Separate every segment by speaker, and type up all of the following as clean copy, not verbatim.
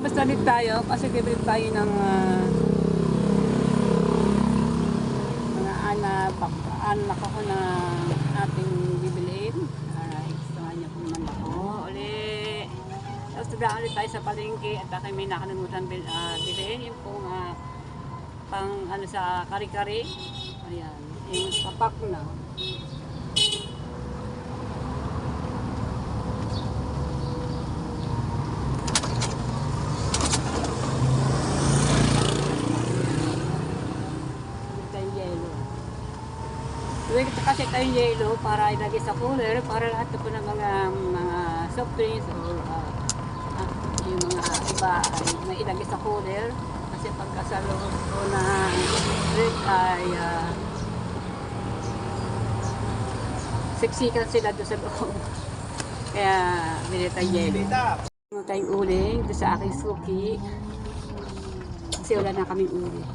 Speaker 1: Basta ulit tayo kasi bibili tayo ng mga anak ako na ating bibiliin. Alright, samahan niyo po naman ako ulit. Tapos tudaan ulit tayo sa palengke at aking may nakalimutan bilhin yung pong pang ano sa kari-kari. Ayan, yung papak na. Tuwing kasi tayo yelo para ilagay sa cooler para lahat po ng mga soft drinks o yung mga iba ay may ilagay sa cooler kasi pagka sa loob po na drink ay siksikan sila doon sa loob. Kaya bili tayo yelo. Ano tayong uling doon sa aking suki kasi wala na kaming uling.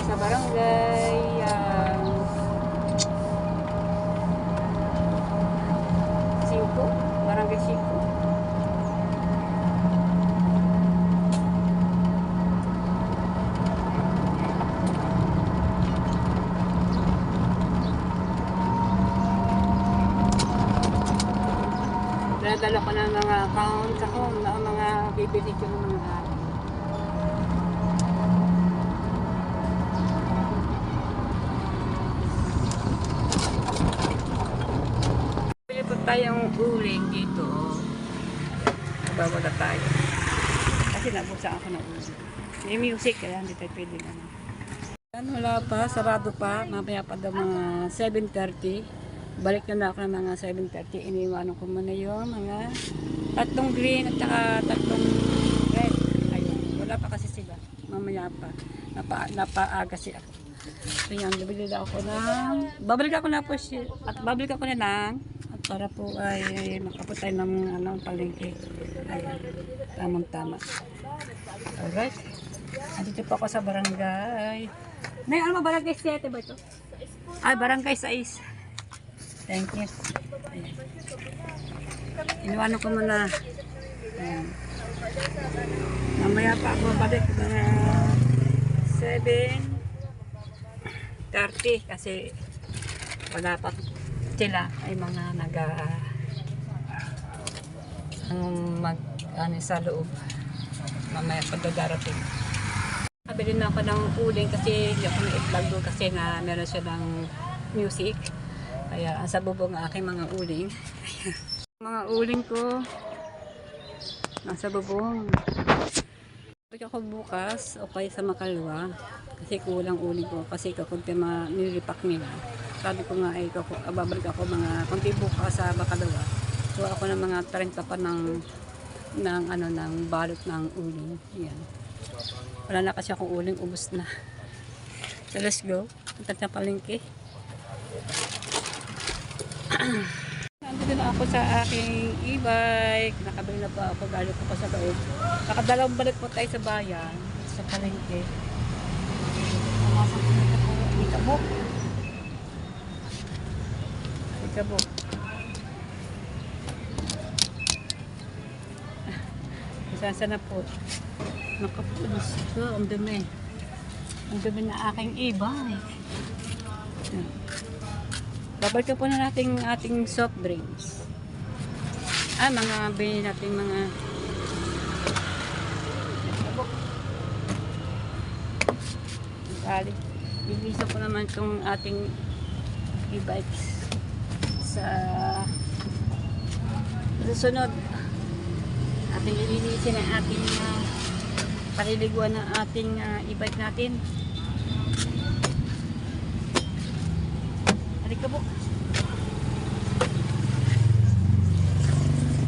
Speaker 1: Sa barangay barangay 5. Dala ko ng mga accounts ako na mga bibili ko ng mga tayong uling dito. Babala tayo. Kasi nabusa ako ng uling. May music kaya hindi tayo pwede naman. Wala pa, sarado pa. Mamaya pa daw mga 7:30. Balik na ako ng mga 7:30. Iniwanan ko muna yung mga 3 green at saka 3 red. Ayun. Wala pa kasi sila. Mamaya pa. Napaaga siya. Ayan, bibili ako ng babalik ako na po siya. At babalik ako na ng para po ay makaputay ng palengke. Ayan, tamang-tama. Alright. Andito po ako sa barangay. Nay, ano ba barangay 7 ba ito? Ay, barangay 6. Thank you. Ayan. Iniwanan ko muna. Ayan. Mamaya pa ako balik mga 7:30 kasi wala pa sila ay mga sa loob. Mamaya pag darating. Kabili na ako ng uling kasi hindi ako na-vlog doon kasi na meron siya ng music. Kaya sa bubong ang aking mga uling. Mga uling ko nasa bubong. Balik ako bukas o kaya sa Makalwa kasi kulang uling ko kasi kakunti nilipak nila. Sabi ko nga ay babalik ako mga konti bukas sa Makalwa. So ako ng mga 30 pa ng balot ng uling. Yan. Wala na kasi akong uling, ubos na. So let's go. Punta na palengke. Nandito na ako sa aking e-bike. Nakabili na pa ako, galit ko sa loob. Nakadalawang balik po tayo sa bayan, sa palengke. Pumasok ko nito po, Ikabok. Ikabok. Saan na po. Nakapulis ko, ang dumi. Ang dumi na aking e-bike. Babalik po na natin ating soft drinks. Mga bilhin natin mga balik. Ibisa ko naman itong ating e-bikes sa susunod. Ating ilinisin ang ating paliliguan ng ating e-bike natin. Halika po.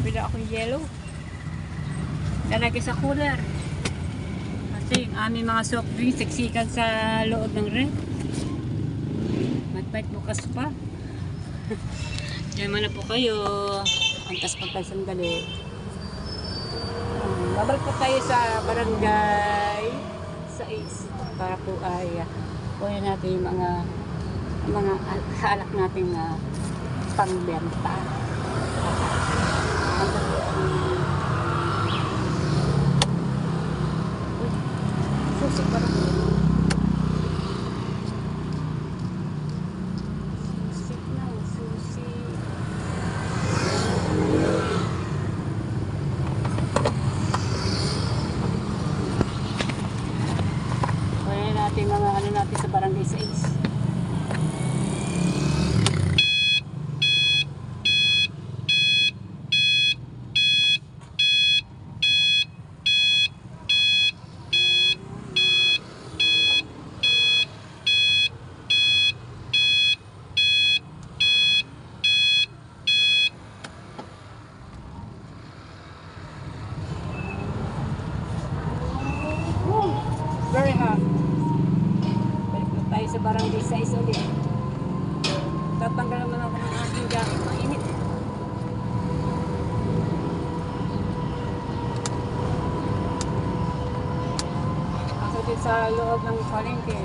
Speaker 1: Bila akong yellow. Lalagay sa cooler. Kasi yung aming mga soft drinks siksikan sa loob ng red. Matbait bukas pa. Diyan na po kayo. Antas pa tayo sandali. Babalik po tayo sa barangay 6 para po ay kunin natin yung mga alak natin na pangbenta. Uy, susi pa rin. Susi na, susi. Kunin natin mga ano natin sa barangay 6. Very hot. Balik na tayo sa barangay 6 ulit. Tatanggal naman ako ng aking jacket. Mainit. Ako din sa loob ng palengke.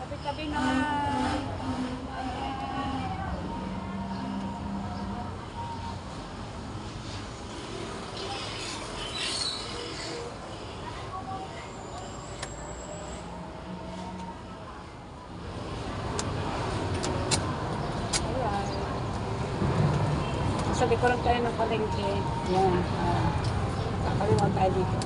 Speaker 1: Tabi-tabi na. Sa likuran tayo ng palengke. Yan. Kakalimutan tayo dito.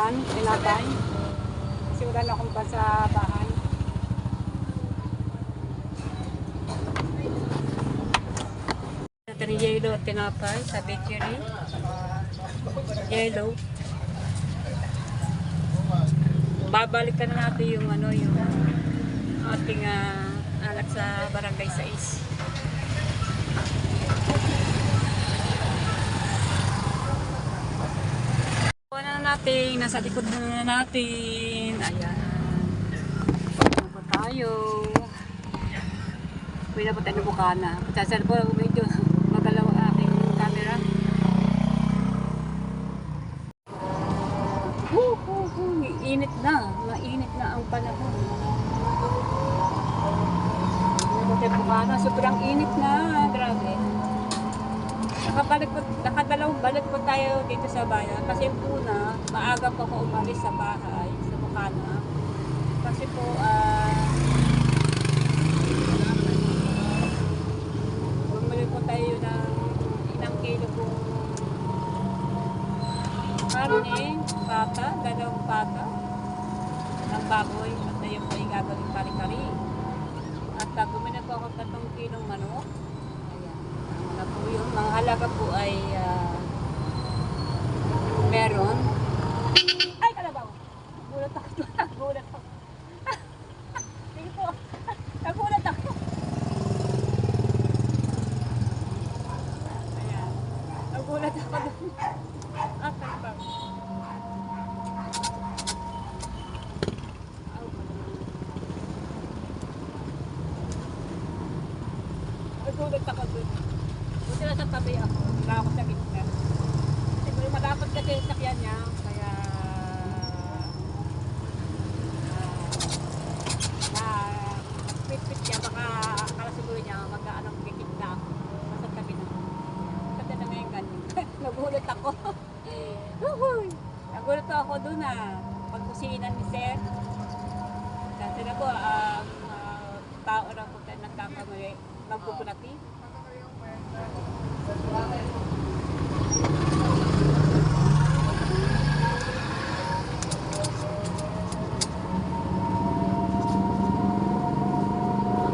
Speaker 1: Tinapay. Kasi wala na akong pan sa bahay. Natin yellow at tinapay sa bakery. Yellow. Babalikan na natin yung ano, yung ating anak sa barangay 6. Natin, nasa likod na natin. Ayan. Ano po tayo? Pwede po tayo ng Bukana. Patasal po, medyo magalaw ang aking camera. Init na. Mainit na ang panahon. Ano po tayo Bukana? Sobrang init na. Grabe. Nakadalawang balik po tayo dito sa bayan kasi po na maaga po ako umalis sa bahay sa Bukana kasi po bumili po tayo ng ilang kilo pong karne, pata, dalawang pata ng baboy at na yung po yung gagawin kari-kari at bumili po ako 3 kilong manok. Po yung mga halaga po ay meron. Ay, kalabaw! Nagulat ako. Nagulat ako. Sige po. Nagulat ako. Ayan. Nagulat ako doon. Ah, kalabaw. Nagulat ako doon. Buti na sa tabi ako, wala ako sa gitna. Siguro malapad kasi yung sakyan niya, kaya pit-pit niya, baka akala siguro niya mag-aanong gigitna ako. Nasa tabi na. Kasi na ngayon ganyan. Nagulat ako. Nagulat ako doon pagkusinan ni Sir. Kasi na po, tao na po tayo nagkakamali, magpupunati.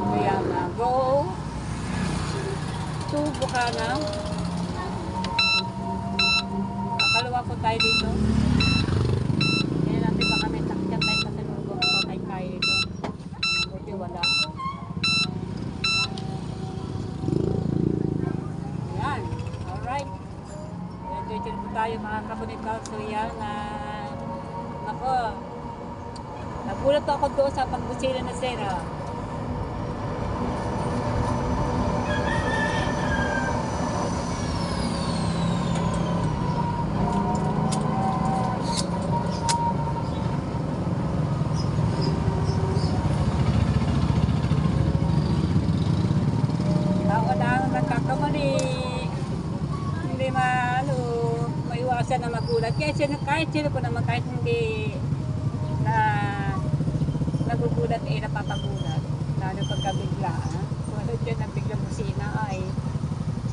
Speaker 1: Kaya na, go to Bukana. Akalawa ko tayo dito. Kaya natin baka may sakyan tayo sa lubong ko kay dito. Buti wala. Ayan, alright. Enjoy po tayo mga kabunitaw. So yan, Nagulat ako doon sa pagbusina na sira. Ako na ang nagkakamali. Hindi maiwasan na magulat. Kahit sino po naman, kahit hindi na nagugulat napapagulat. Lalo pagka bigla. Sunod yun ang biglang busina ay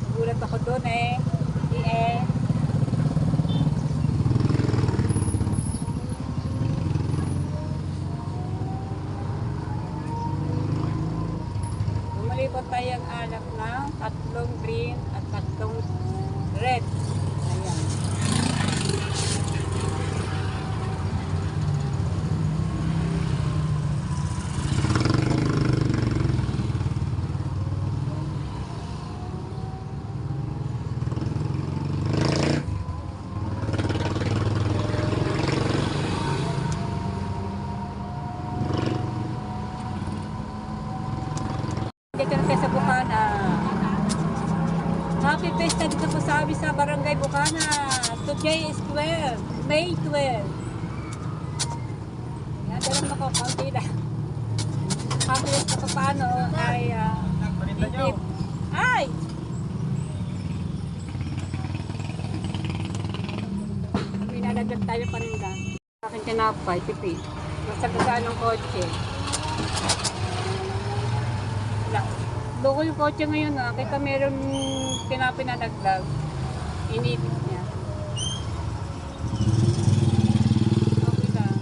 Speaker 1: nagulat ako doon Lumalipot tayong anak ng 3 green at 3 red. Ayan. Dito na tayo sa Bukana. Happy Fiesta dito po sa amin sa Barangay Bukana. Today is 12, May 12. Yan, dalang ako, kaunti lang. Happy Fiesta pa paano ay itip. Ay! Pinalagdag tayo paninda. Aking tinapay, tipi. Masagasaan ng kotse. Loko yung kotse ngayon kita meron pinadagdag. Inipit niya. Okay lang.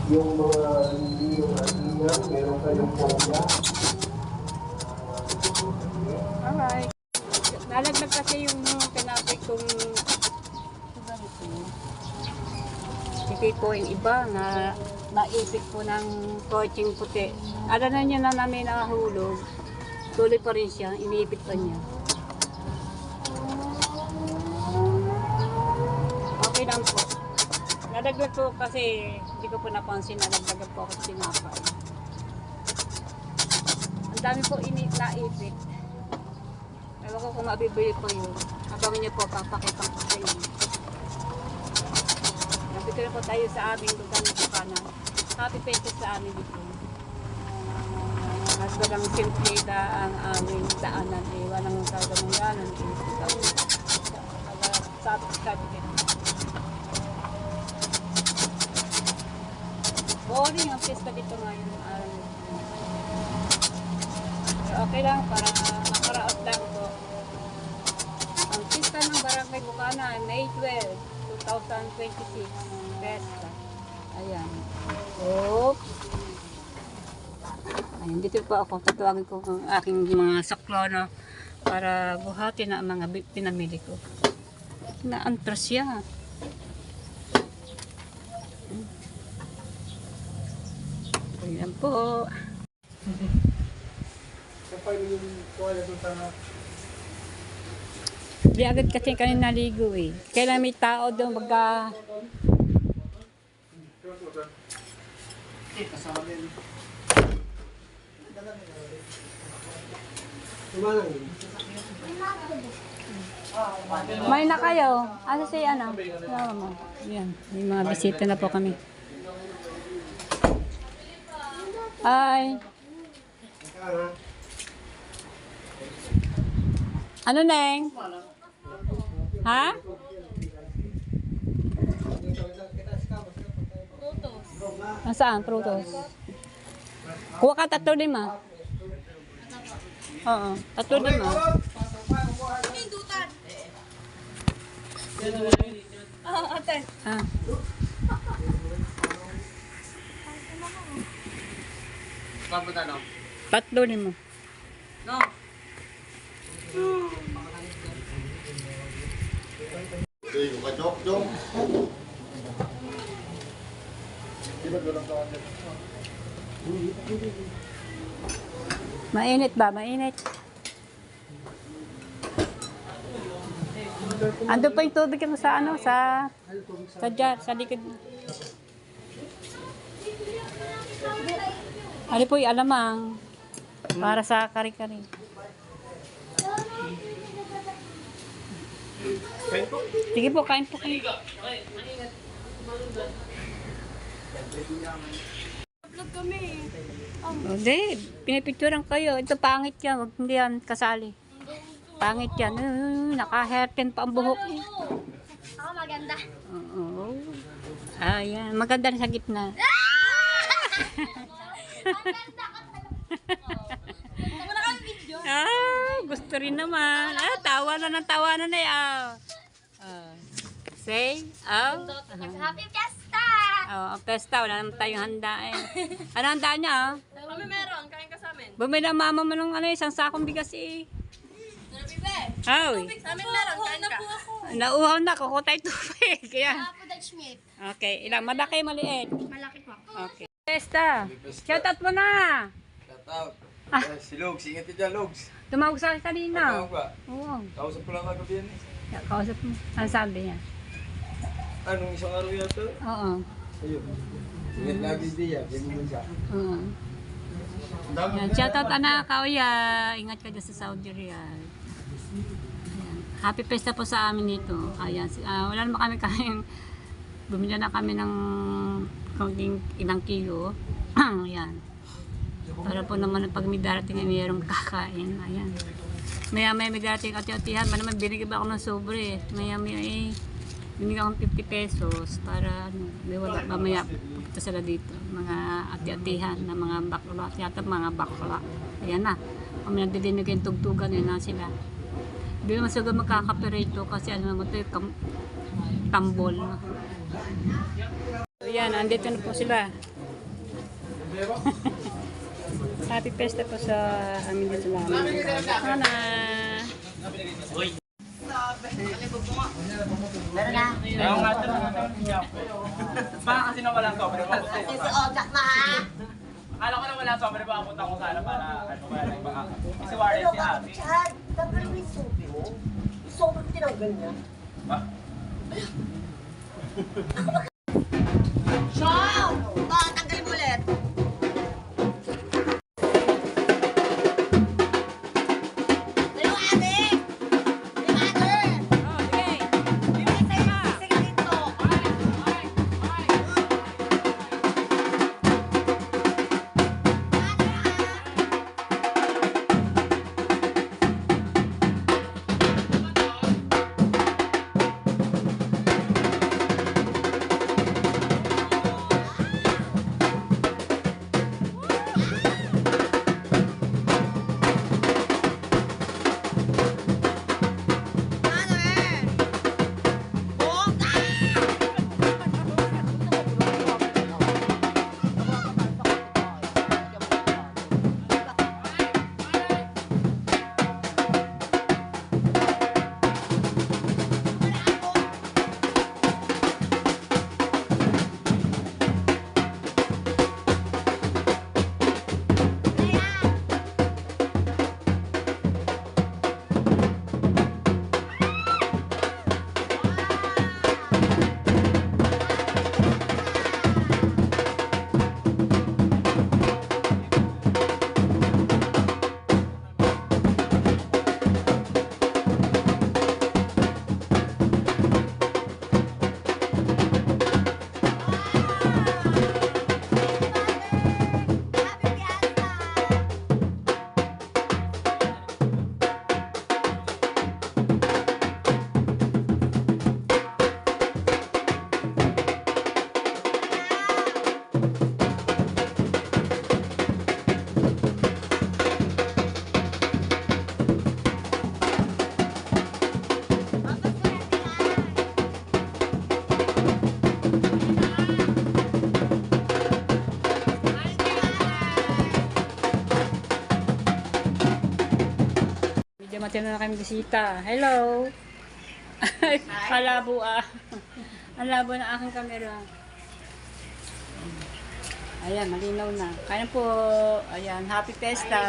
Speaker 2: Yung mga hindi yung atingan, meron kayong phobia.
Speaker 1: Alright. Nalaglag kasi yung tinapay kong tipi po yung iba na naipit po ng coaching puti. Alam na niya na namin nakahulog. Tuloy pa rin siya, iniipit pa niya. Okay lang po. Nadagdag po kasi hindi ko po napansin na nagdagan po ako sa tinapay. Ang dami po naipit. Ewan ko kung mabibili po yun. Abangan niyo po, papakitang po sa inyo. Nandito na po tayo sa aming lugar ng Bukana. Happy Fiesta sa amin dito. Mas walang simple na ang aming daanan. Walang kagamangganan. Sabi dito. Boring ang pista dito ngayon. Okay lang para makaraot lang po. Ang pista ng Barangay Bukana ay May 12, 2026. Pesta. Ayan. Oops. Ayan, dito po ako. Tatuwagin ko ang aking mga saklona para buhatin na ang mga pinamili ko. Naantras siya. Ayan po. Di agad kasi kanina naligo eh. Kailan may tao doon magka... May na kayo. Ano si ano? Yan. May mga bisita na po kami. Hi. Ano, Neng? Ha? Saan? Prutos. Kuha ka 3-5. Oo, 3-5.
Speaker 3: Ate.
Speaker 1: Ah.
Speaker 4: Papunta no?
Speaker 1: 3-5.
Speaker 4: No.
Speaker 1: Mainit ba? Mainit. Ando pa yung tubig mo sa ano, sa jar, sa likod. Ano po yung alamang para sa kari-kari. Sige po, kain po kayo.
Speaker 3: Vlog kami.
Speaker 1: Hindi, pinipicturean kayo. Ito pangit yan, huwag hindi yan kasali. Pangit yan. Naka-hairpin pa ang buhok.
Speaker 3: Ako maganda.
Speaker 1: Oo. Ayan, maganda na sa gitna.
Speaker 3: Maganda ka talaga. Wala kami video.
Speaker 1: Gusto rin naman. Tawa na ng tawa na na yan. Say,
Speaker 3: Happy Fiesta!
Speaker 1: ang pesta, wala naman tayong handa eh. Ano handa niya?
Speaker 3: Kami meron, kain ka sa amin.
Speaker 1: Bumili ang mama mo ng isang sakong bigas eh. Hoy,
Speaker 3: Sa amin meron, kain ka.
Speaker 1: nauhaw na, kukutay tubig. Kaya,
Speaker 3: Apo Dutch Smith.
Speaker 1: okay, ilang malaki, maliit.
Speaker 3: Malaki po.
Speaker 1: Okay. Pesta, shoutout mo na.
Speaker 5: Shoutout.
Speaker 1: Ah.
Speaker 5: Si Logs, ingat ka dyan, Logs.
Speaker 1: Tumawag sa akin kanina.
Speaker 5: Tawag ba?
Speaker 1: Oo,
Speaker 5: Kausap ko lang kagabi yan.
Speaker 1: kausap mo. Ano sabi niya?
Speaker 5: Anong isang araw yata?
Speaker 1: Oo.
Speaker 5: Ayun. Ingat lagi diya, di mo siya.
Speaker 1: Oo. Yan, shoutout anak, kauya. Ingat ka dyan sa Saudi Riyadh. Ayan. Happy Pesta po sa amin dito. Ayan, wala naman kami kayang bumili na kami ng konting ilang kilo. Ayan. Para po naman pag may darating ay mayroong kakain. Ayan. Maya-maya may darating ati-atihan. Ba naman binigyan ba ako ng sobre. Maya-maya eh. Binigyan akong 50 pesos para ano, may wala mamaya pupunta sila dito. Mga ati-atihan na mga bakla. Yata mga bakla. Ayan na. Kami nagdidinig yung tugtugan. Ayan na sila. Hindi naman sila magkakaperito kasi ano naman ito yung tambol. Ayan, andito na po sila. Happy Pesta po sa amin dito namin. Sana.
Speaker 4: Baka kasi na walang sobre pa.
Speaker 3: Si Ojak na ha.
Speaker 4: Akala ko na walang sobre pa. Punta ko sana para ano ba lang baka. Si Warren si Ate.
Speaker 6: Chad, tagal mo yung sobe mo. Yung sobe ko tinanggal niya.
Speaker 4: Ha?
Speaker 3: Show! Tanggalin mo ulit. Dalawa ate! Di mother!
Speaker 1: Oh, sige.
Speaker 3: Bibigay sa'yo ng sisig ang itlog.
Speaker 1: dumating na kami bisita. Hello! Kalabo ah. Ang labo ng aking camera. Ayan, malinaw na. Kaya po. Ayan, happy Fiesta.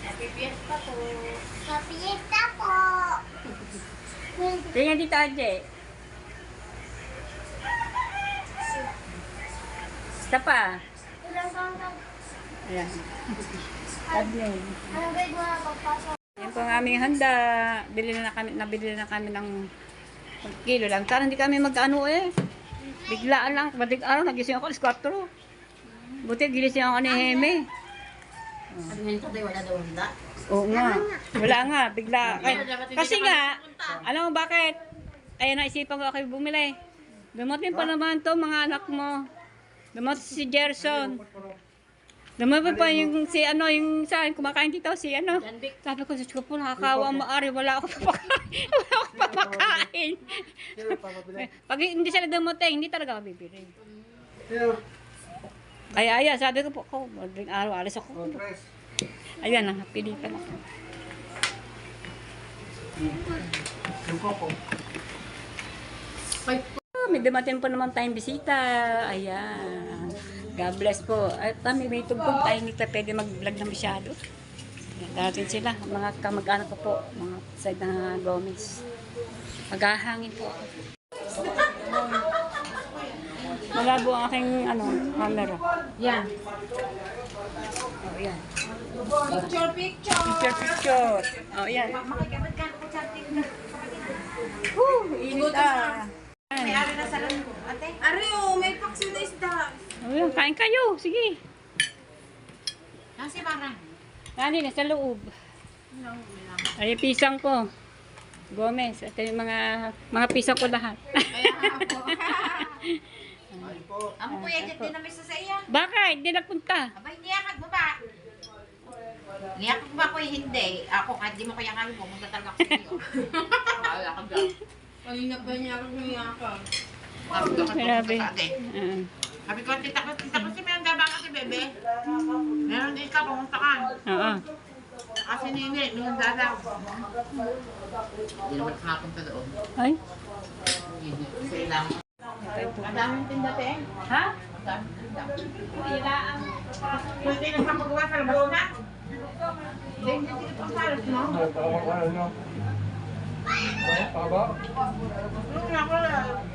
Speaker 3: Happy Fiesta po. Happy Fiesta po.
Speaker 1: Tingnan dito, Anje. Isa pa. Ayan. Admin.
Speaker 3: Ano ba yung mga pagpasok?
Speaker 1: Yan po ang aming handa. Nabili na kami ng 1 kilo lang. Sana hindi kami mag-ano eh. Biglaan lang. Badig araw, nagising ako alas 4. Buti, gilising ako ni Heme.
Speaker 6: Sabi nga nito tayo, wala daw handa.
Speaker 1: Oo nga. Wala nga. Bigla. Kasi nga, alam mo bakit? Kaya naisipan ko ako bumili. Dumating pa naman to mga anak mo. Dumating si Gerson. Dumating pa yung si ano, yung saan kumakain dito si ano. Sabi ko, Diyos ko po, nakakawa maari. Wala ako papakain. Wala ako papakain. Pag hindi sila dumating, hindi talaga ako bibili. Kaya sabi ko po, madaling araw, alis ako. Ayan, napilitan ako. May dumating po naman tayong bisita. Ayan. God bless po. At kami may tugtog tayo, hindi tayo pwede mag-vlog na masyado. Darating sila, mga kamag-anak ko po, mga side na Gomez. Maghahangin po ako. Malabo ang aking camera.
Speaker 6: Yan.
Speaker 1: Oh, yan.
Speaker 3: Picture.
Speaker 1: Picture. Oh, yan. Init ah.
Speaker 3: May ari na sa loob, ate. Ari may pakso na isda.
Speaker 1: Oh, yan. Kain kayo. Sige.
Speaker 3: Kasi parang.
Speaker 1: Nani, nasa loob. Ay, pisang ko. Gomez. Ito yung mga pisang ko lahat.
Speaker 3: Amo kuya, dyan din namin sa iya.
Speaker 1: Bakit? Hindi nagpunta.
Speaker 3: Aba, hindi akad mo ba? Hindi akad mo ba ko hindi? Ako, kahit di mo kaya kami, pumunta talaga ako sa iyo. Wala ka ba? Kanina ba niya ako niyakag? Sabi ko,
Speaker 1: Grabe.
Speaker 3: Sabi ko, tita ko si Menda ba kasi bebe? Meron din ka, pumunta ka.
Speaker 1: Oo.
Speaker 3: Kasi nini, nung dadaw. Hindi naman nakapunta doon.
Speaker 1: Ay?
Speaker 3: Kasi lang. Ang daming tinda, te.
Speaker 1: Ha?
Speaker 3: Ang daming tinda.
Speaker 1: Ilaan.
Speaker 3: Hindi nagpapagawa sa labas na. Hindi pang salos, no?
Speaker 2: Taba?
Speaker 3: Nung ako lang.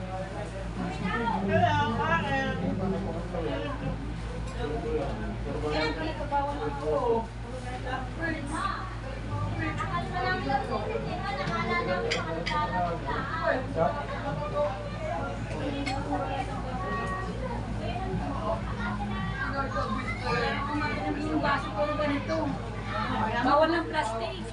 Speaker 3: Hello, bakit?
Speaker 1: Bawal ng plastic.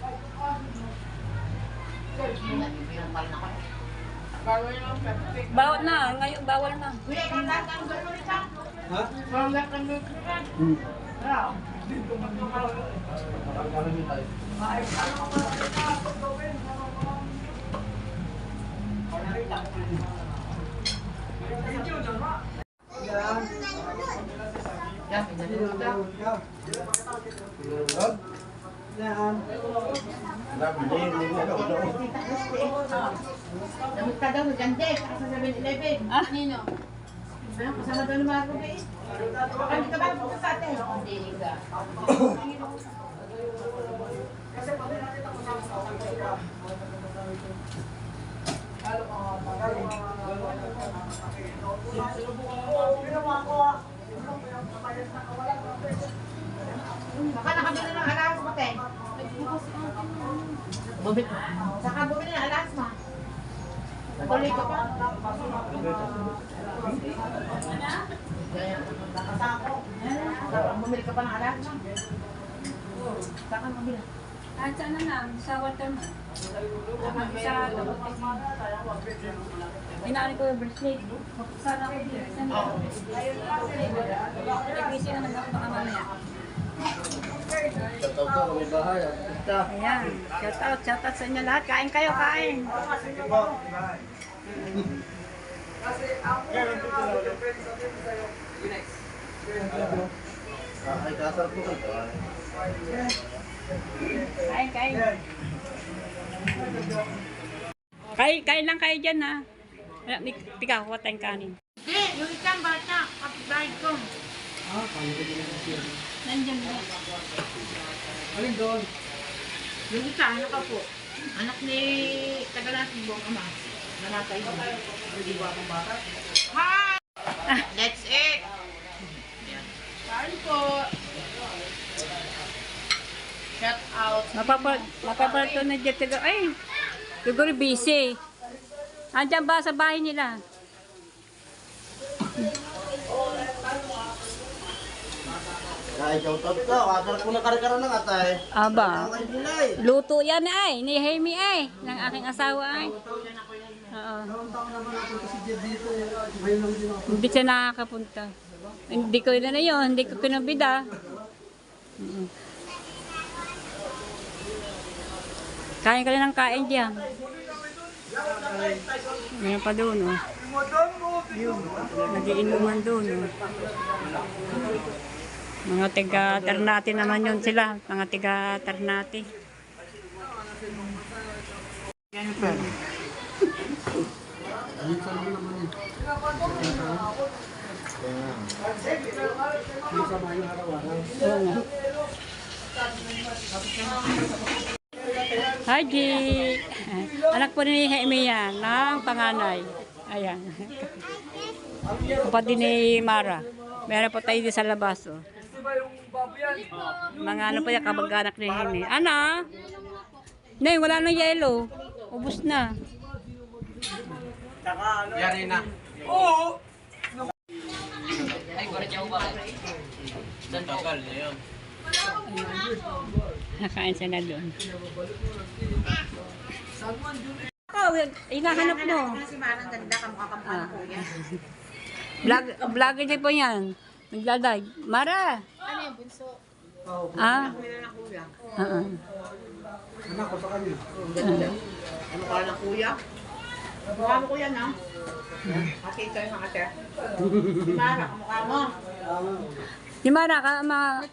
Speaker 1: Bawal na. Ngayon, bawal na.
Speaker 3: Kuya, ikaw lahat ang gano'n ito?
Speaker 5: Ha?
Speaker 3: Ikaw lahat ang gano'n ito? Hello? Yan, pinalulog ka. Damit ka daw, maganda eh. Saka sa 7-Eleven.
Speaker 1: Ah?
Speaker 3: Nino? Ano, kasama daw ni Marco ba eh? Hindi ka ba pupunta sa atin? Hindi ka. Baka nakabili ng alas mo, te. Bumili. Saka bumili ng alas mo. Tuloy ka pa. Bumili ka pa ng alas mo. Saka bumili.
Speaker 1: Kahit saan na lang, sa Waterman. Sa inaari ko yung bracelet. Sana ako dito. Nag-busy naman ako baka mamaya. Ayan. Shout out sa inyo lahat. Kain kayo, kain.
Speaker 5: Ay, kasal po kayo.
Speaker 1: Kain. Kain lang kayo dyan, ha? Tika, kuha tayong kanin.
Speaker 3: Hindi, yung isang bata, kapitbahay ko. Nandiyan mo.
Speaker 5: Alin doon?
Speaker 3: Yung isa, ano ka po? Anak ni Tagalasing buong ama. Nanatay mo. Hindi ba akong bata? Hi! That's it! Kain po! Shout out!
Speaker 1: Mapapalato na dyan. Ay, siguro busy. Andiyan ba sa bahay nila?
Speaker 6: Ay, shoutout ka. Kasal ko na kare-kare ng atay.
Speaker 1: Aba.
Speaker 6: Ay, Dilay.
Speaker 1: Luto yan ay, ni Jaime ay, ng aking asawa ay. Oo. Hindi siya nakakapunta. Hindi ko na yun, hindi ko kinabida. Kain ka rin ng kain diyan. Meron pa doon, oh. Yun, nagiinuman doon, oh. Mga tiga-Ternate naman yun sila. Mga tiga-Ternate. Oo nga. Hi, G. Anak po ni Jaime yan, ng panganay. Ayan. Kapatid ni Mara. Meron po tayo sa labas, oh. Mga ano pa yan, kabag-anak ni Jaime. Ana? Nay, wala nang yelo. Ubus na.
Speaker 5: Yari na.
Speaker 4: Ay, gora niya ba? Tagal na yun.
Speaker 1: Nakain sila doon. Ikaw, hinahanap mo.
Speaker 3: Si Marang ganda ka mukha kamukha ng kuya.
Speaker 1: Vlogger din po yan. Naglalag. Mara!
Speaker 3: Ano yung bunso?
Speaker 1: Ah?
Speaker 3: Kuya ng kuya.
Speaker 5: Anak ko sa kanya.
Speaker 3: Ganda. Ano ka ng kuya? Mukha mo kuya na. Okay, ito yung ate. Si Mara, kamukha mo.
Speaker 1: Si Mara,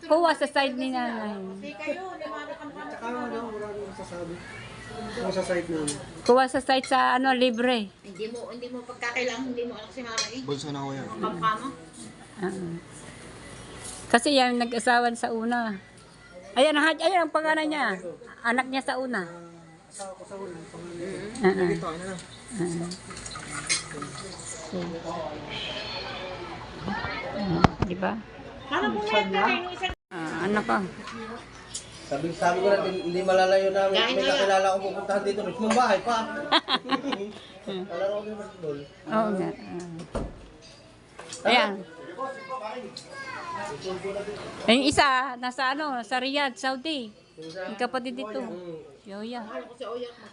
Speaker 1: kuha sa side ni nanay.
Speaker 3: Hindi kayo, ni Mara kamukha mo.
Speaker 5: Wala nang masasabi. Ano sa site namin?
Speaker 1: Kuha sa side sa ano, libre.
Speaker 3: Hindi mo pagkakailangan, hindi mo anak si Mara eh.
Speaker 5: Bulsa na ko yan.
Speaker 3: Kamukha mo.
Speaker 1: Kasi yan, nag-asawan sa una. Ayan, ayan ang pangalan niya. Anak niya sa una.
Speaker 5: Asawa ko sa una.
Speaker 1: Dito,
Speaker 5: ano na?
Speaker 1: Diba?
Speaker 3: Paano pumayag ka kayo nung isang...
Speaker 1: Ano ka?
Speaker 6: Sabi ko na, hindi malalayo namin.
Speaker 3: Kain
Speaker 6: May
Speaker 3: na yan.
Speaker 6: kakilala ko pupuntahan dito. Mismong bahay pa. Kalaro ko din basketball.
Speaker 1: Oo nga. Ayan. Yung isa, nasa ano, sa Riyadh, Saudi. Yung kapatid dito. Yoya.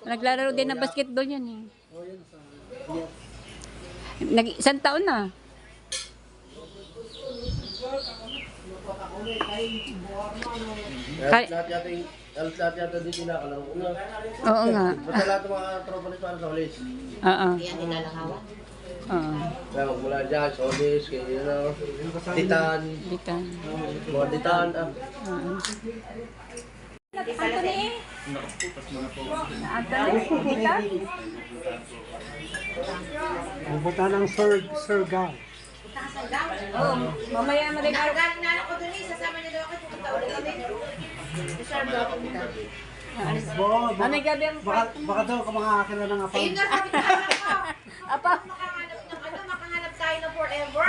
Speaker 1: Naglalaro din ng basketball yan eh. Isang taon na.
Speaker 6: Lahat yata dito nakalaro ko na.
Speaker 1: Oo nga.
Speaker 6: Basta lahat ng mga tropa nito para sa ulis.
Speaker 1: Oo.
Speaker 3: Yan, nilalakawan.
Speaker 1: Oo.
Speaker 6: Kaya mula dyan, sa ulis, kay Titan,
Speaker 1: Dito.
Speaker 6: mga Titan.
Speaker 1: Oo.
Speaker 5: Pupunta ng Surgal.
Speaker 1: Oo. Mamaya mo rin.
Speaker 3: Nakagaling na anak ko dun eh. Sasama niya daw ako. Pupunta ulit kami. Sir, daw pupunta.
Speaker 1: Ano gabi ang
Speaker 5: Baka daw ka makakakila ng apang.
Speaker 3: Ayun nga, sabi ko anak ko.
Speaker 1: apa?
Speaker 3: Makahanap tayo na forever.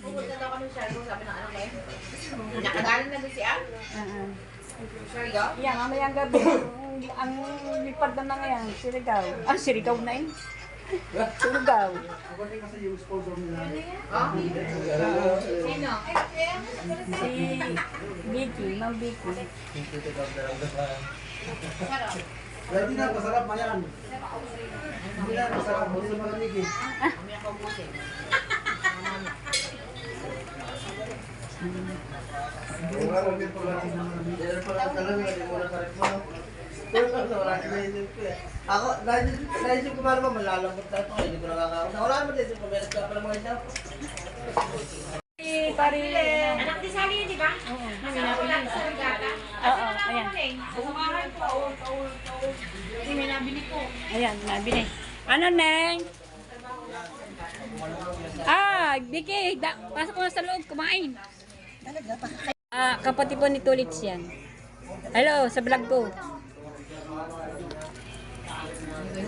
Speaker 3: Pupunta daw kami sa Sir, sabi ng anak ko eh. Nakagaling na doon si Ann. Sir, go.
Speaker 1: Yan, mamaya ang gabi. Ang lipad na mga yan, Sirigaw. Ah, Sirigaw na yun. Sirigaw.
Speaker 3: Sino?
Speaker 1: Si Vicky, Ma'am Vicky.
Speaker 5: Ready na, masarap na yan. Hindi na, masarap. Hindi na malamig eh.
Speaker 3: Kami ako busin.
Speaker 6: Ako, naisip ko ba naman, malalambot na ito. Hindi ko nakakaon. Wala naman naisip ko, meron ka pa ng mga isa.
Speaker 1: Si Pari.
Speaker 3: Anak ni Sally, di ba? Oo.
Speaker 1: Bili. Ano, Neng? Vicky, pasok ko na sa loob, kumain. Kapatid po ni Tulits yan. Hello, sa vlog ko.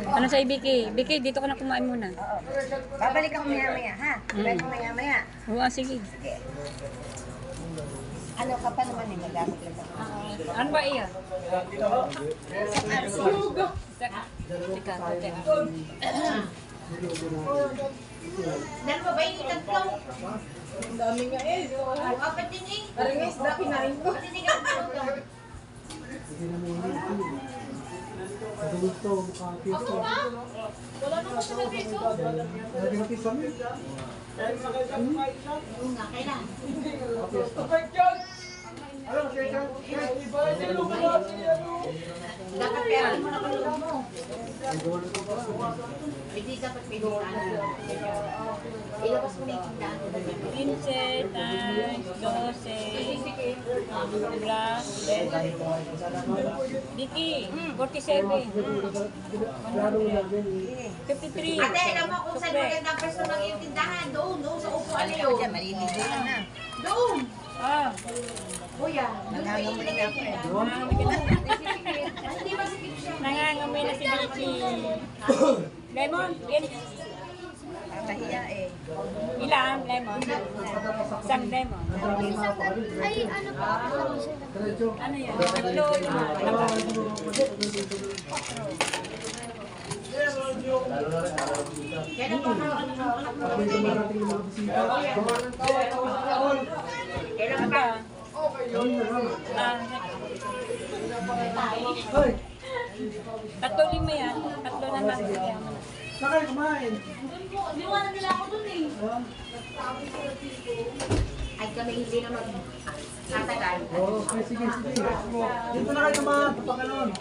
Speaker 1: Ano sa Vicky? Vicky, dito ka na kumain muna.
Speaker 7: Babalik ako maya-maya, ha? Babalik ako maya-maya.
Speaker 1: Oo, sige.
Speaker 7: Ano ka pa naman eh, magamit lang ako.
Speaker 1: Ano ba iyan?
Speaker 3: Dalawa ba yung tatlo?
Speaker 7: Ang dami nga eh.
Speaker 3: Apat din eh.
Speaker 7: Parang isda kinain ko.
Speaker 3: Pati ni Ganda. Wala naman sila dito. Kailan? Dapat pera mo na kalula mo. Hindi dapat may tindahan. Ilabas mo na yung tindahan.
Speaker 1: 15 times 12 plus Vicky, 47. 53.
Speaker 3: Ate, alam mo kung saan magandang pwesto ng iyong tindahan. Doon sa upuan na yun.
Speaker 7: Maliligo lang na.
Speaker 3: Doon! Kuya,
Speaker 7: Nangangamoy na ako eh.
Speaker 3: hindi masikip siya.
Speaker 1: Nangangamoy na si Vicky. Lemon,
Speaker 7: Papahiya eh.
Speaker 1: ilan lemon? Isang lemon.
Speaker 8: Ay, ano pa?
Speaker 1: Ano yan? Tatlo, lima.
Speaker 3: Kaya po
Speaker 1: Ano ba? Tatlo lima yan. Tatlo na lang.
Speaker 5: Saan kayo kumain?
Speaker 3: Niwanan nila ako dun eh. Ay kami hindi naman tatagal.
Speaker 5: Oo, okay, sige. Dito na kayo kumain, kapakanon.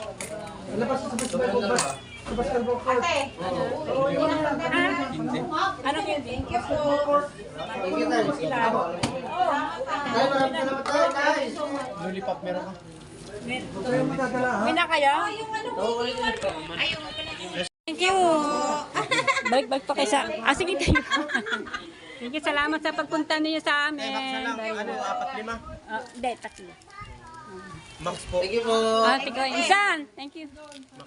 Speaker 5: Labas sa basketball. Sa basketball court.
Speaker 3: Ate, hindi na
Speaker 1: Ano yun? Thank you po.
Speaker 6: Tayo, maraming salamat tayo, guys.
Speaker 5: Lollipop meron ka?
Speaker 1: Meron.
Speaker 5: Ito yung matagala, ha?
Speaker 1: Uwi na kayo? Thank you. Balik pa kayo sa... sige tayo. Thank you. Salamat sa pagpunta niyo sa amin.
Speaker 6: Ano, 4-5?
Speaker 1: Hindi, tatlo.
Speaker 6: Max po. Thank you po.
Speaker 1: Tigo, insan. Thank you.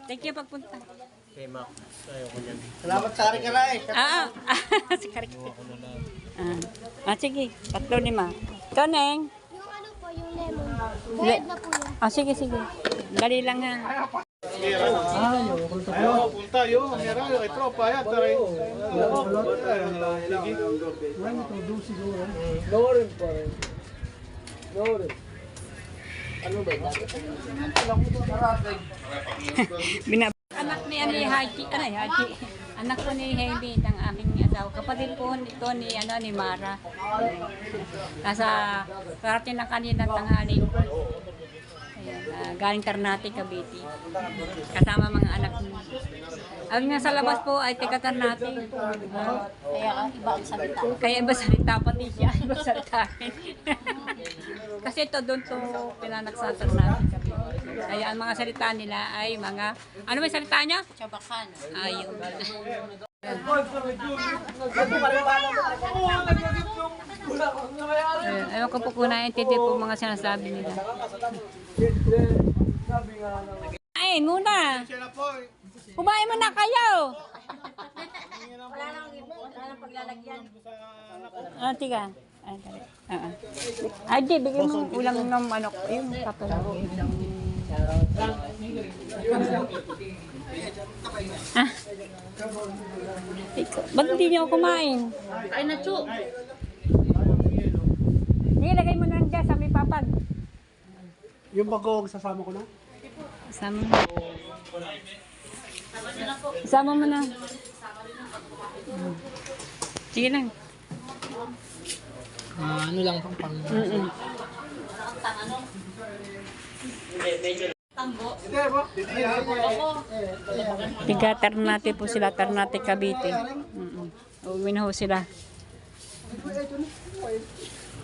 Speaker 1: Thank you pagpunta.
Speaker 6: Kay Max. Ayoko niyan. Salamat sa Karikara eh.
Speaker 1: Si Karik. Sige. Tatlo lima. Ito, Neng.
Speaker 8: Yung ano po, yung lemon. Bayad na po yun.
Speaker 1: Sige. Dali lang ha.
Speaker 5: Ayaw, punta yun. Meron, ay tropa yan. Taray. Sige. Loren pa rin. Loren.
Speaker 1: Anak ni Haji, anak ko ni Hailey, ang aking asawa. Kapatid po nito ni Mara. Nasa parating na kanina tanghali. Ayan, galing Ternate, Cavite. Kasama mga anak niya. Ang nasa labas po ay taga Ternate. Kaya iba ang salita. Kaya iba salita, pati siya iba salita. Kasi ito doon to pinanak sa Ternate, Cavite. Kaya ang mga salita nila ay mga, ano ba yung salita niya? Chabakan. Ayun. Ewan ko po kung naiintindi po mga sinasabi nila. Ay, muna. Kumain mo na kayo.
Speaker 7: Wala nang paglalagyan.
Speaker 1: Tiga. Ay, di, bigyan mo ulam ng manok. Yung kapal. Ba't hindi niyo kumain?
Speaker 3: Ay na chu.
Speaker 1: Sige, lagay mo na lang dyan sa may papag.
Speaker 5: Yung bagong sasama ko na?
Speaker 1: Sama mo. Sama mo na. Sige lang.
Speaker 6: Ano lang pang
Speaker 1: Tiga Ternate po sila, Ternate, Cavite. Uwi na ho sila.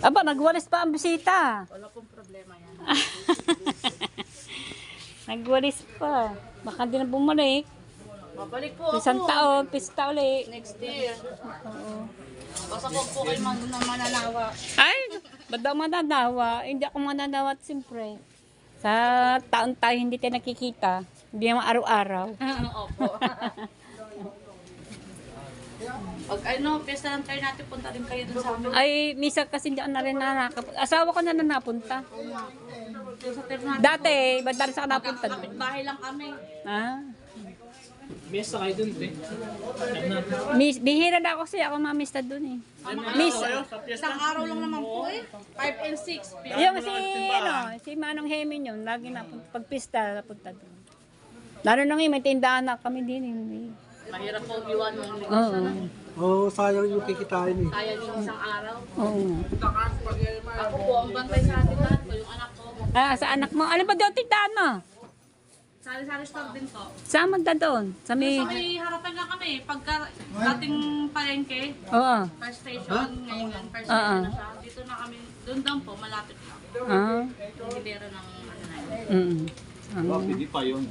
Speaker 1: Aba, nagwalis pa ang bisita.
Speaker 3: Wala pong problema yan.
Speaker 1: Nagwalis pa. Baka di na bumalik.
Speaker 3: Babalik po
Speaker 1: Isang
Speaker 3: ako.
Speaker 1: taon, pista uli.
Speaker 3: Next year. Basta po kayo mananawa.
Speaker 1: Ay, ba't daw mananawa? Hindi ako mananawa at siyempre. Sa taon tayo hindi tayo nakikita. Hindi naman araw-araw.
Speaker 3: Opo. Pag ano, piyesta lang tayo natin, punta rin kayo dun sa amin.
Speaker 1: Ay, misa kasi hindi ako na rin asawa ko na napunta.
Speaker 3: Sa Ternate.
Speaker 1: Dati, ba't dati sa napunta doon?
Speaker 3: Bahay lang kami.
Speaker 1: Ah.
Speaker 4: Mesa kayo dun, te.
Speaker 1: Bihira na ako kasi ako mamista doon eh. Miss,
Speaker 3: Isang araw lang naman po eh. 5 and 6.
Speaker 1: yung si Manong Hemin yun, lagi na pagpista napunta doon. Lalo na ngayon, may tindahan na kami din eh.
Speaker 3: Mahirap po iwan ng
Speaker 1: Oo.
Speaker 3: negosyo na.
Speaker 5: Oo, sayang yung kikitain eh.
Speaker 3: Kaya din isang araw.
Speaker 1: Oo.
Speaker 3: Ako po ang bantay sa atin lahat ko, yung anak ko.
Speaker 1: Ah, sa anak mo, ano ba daw tindahan mo?
Speaker 3: Sari-sari store din po.
Speaker 1: Saan magda doon? Sa may...
Speaker 3: Sa may harapan lang kami. Pagka dating palengke,
Speaker 1: Oo.
Speaker 3: first station, ngayon yung first
Speaker 1: Oo.
Speaker 3: station na siya. Dito na kami, doon daw po, malapit lang.
Speaker 1: Ah.
Speaker 3: Yung hilera ng ano na yun.
Speaker 1: Hindi
Speaker 4: pa yun.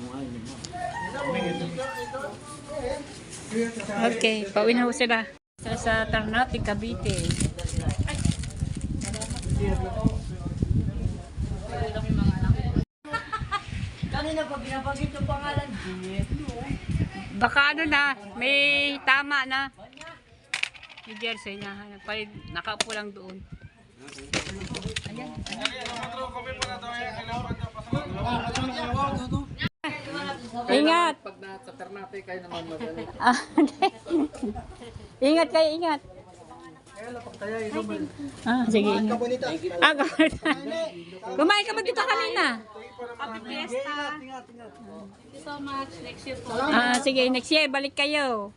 Speaker 1: Okay, pauwi na ho sila. Sa Ternate, Cavite.
Speaker 3: Kanina pa binabagit yung pangalan.
Speaker 1: Baka ano na, may tama na. Yung jersey na, nakaupo lang doon. Ingat!
Speaker 5: Pag nasa Ternate kayo naman madali.
Speaker 1: Ingat kayo, ingat.
Speaker 5: Kaya lapag tayo, inuman.
Speaker 1: Ah, sige, ingat.
Speaker 5: Kabunita.
Speaker 1: Ah, kamunita. Kumain ka ba dito kanina?
Speaker 3: Happy Fiesta.
Speaker 5: Ingat, ingat.
Speaker 3: Thank you so much. Next year po.
Speaker 1: Ah, sige, next year, balik kayo.